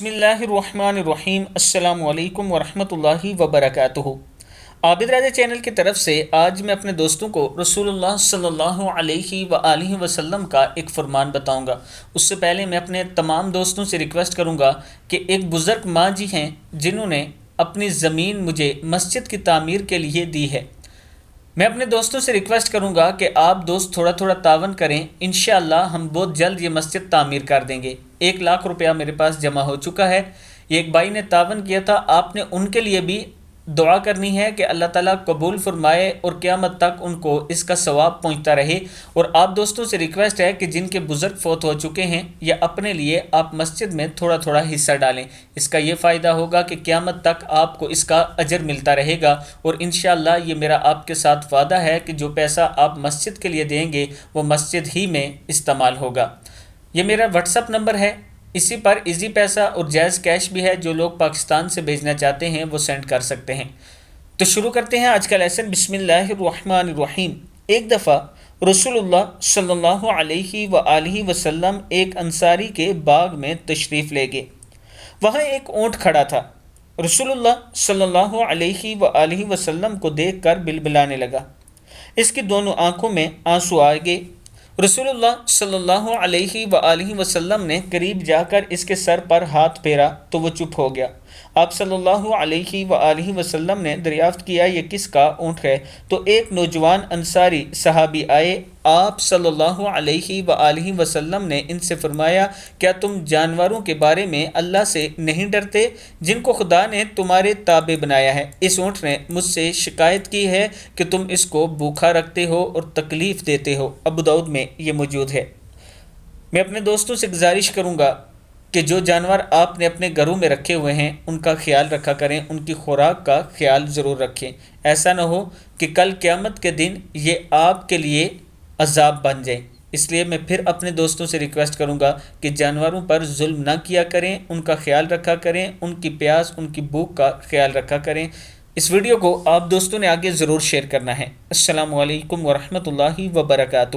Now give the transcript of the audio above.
بسم اللہ الرحمن الرحیم۔ السلام علیکم ورحمۃ اللہ وبرکاتہ۔ عابدراجہ چینل کی طرف سے آج میں اپنے دوستوں کو رسول اللہ صلی اللہ علیہ وآلہ وسلم کا ایک فرمان بتاؤں گا۔ اس سے پہلے میں اپنے تمام دوستوں سے ریکویسٹ کروں گا کہ ایک بزرگ ماں جی ہیں جنہوں نے اپنی زمین مجھے مسجد کی تعمیر کے لیے دی ہے۔ میں اپنے دوستوں سے ریکویسٹ کروں گا کہ آپ دوست تھوڑا تھوڑا تعاون کریں، انشاءاللہ ہم بہت جلد یہ مسجد تعمیر کر دیں گے۔ 1,00,000 روپیہ میرے پاس جمع ہو چکا ہے۔ یہ ایک بھائی نے تعاون کیا تھا، آپ نے ان کے لیے بھی دعا کرنی ہے کہ اللہ تعالیٰ قبول فرمائے اور قیامت تک ان کو اس کا ثواب پہنچتا رہے۔ اور آپ دوستوں سے ریکویسٹ ہے کہ جن کے بزرگ فوت ہو چکے ہیں یا اپنے لیے آپ مسجد میں تھوڑا تھوڑا حصہ ڈالیں، اس کا یہ فائدہ ہوگا کہ قیامت تک آپ کو اس کا اجر ملتا رہے گا۔ اور انشاءاللہ یہ میرا آپ کے ساتھ وعدہ ہے کہ جو پیسہ آپ مسجد کے لیے دیں گے وہ مسجد ہی میں استعمال ہوگا۔ یہ میرا واٹس ایپ نمبر ہے، اسی پر ایزی پیسہ اور جائز کیش بھی ہے، جو لوگ پاکستان سے بھیجنا چاہتے ہیں وہ سینڈ کر سکتے ہیں۔ تو شروع کرتے ہیں آج کا لیسن۔ بسم اللہ الرحمن الرحیم۔ ایک دفعہ رسول اللہ صلی اللہ علیہ وآلہ وسلم ایک انصاری کے باغ میں تشریف لے گئے۔ وہاں ایک اونٹ کھڑا تھا۔ رسول اللہ صلی اللہ علیہ وآلہ وسلم کو دیکھ کر بلبلانے لگا۔ اس کی دونوں آنکھوں میں آنسو آ گئے۔ رسول اللہ صلی اللہ علیہ وآلہ وسلم نے قریب جا کر اس کے سر پر ہاتھ پھیرا تو وہ چپ ہو گیا۔ آپ صلی اللہ علیہ وآلہ وسلم نے دریافت کیا یہ کس کا اونٹ ہے؟ تو ایک نوجوان انصاری صحابی آئے۔ آپ صلی اللہ علیہ وآلہ وسلم نے ان سے فرمایا، کیا تم جانوروں کے بارے میں اللہ سے نہیں ڈرتے جن کو خدا نے تمہارے تابع بنایا ہے؟ اس اونٹ نے مجھ سے شکایت کی ہے کہ تم اس کو بھوکھا رکھتے ہو اور تکلیف دیتے ہو۔ ابو داؤد میں یہ موجود ہے۔ میں اپنے دوستوں سے گزارش کروں گا کہ جو جانور آپ نے اپنے گھروں میں رکھے ہوئے ہیں ان کا خیال رکھا کریں، ان کی خوراک کا خیال ضرور رکھیں۔ ایسا نہ ہو کہ کل قیامت کے دن یہ آپ کے لیے عذاب بن جائے۔ اس لیے میں پھر اپنے دوستوں سے ریکویسٹ کروں گا کہ جانوروں پر ظلم نہ کیا کریں، ان کا خیال رکھا کریں، ان کی پیاس، ان کی بھوک کا خیال رکھا کریں۔ اس ویڈیو کو آپ دوستوں نے آگے ضرور شیئر کرنا ہے۔ السلام علیکم ورحمۃ اللہ وبرکاتہ۔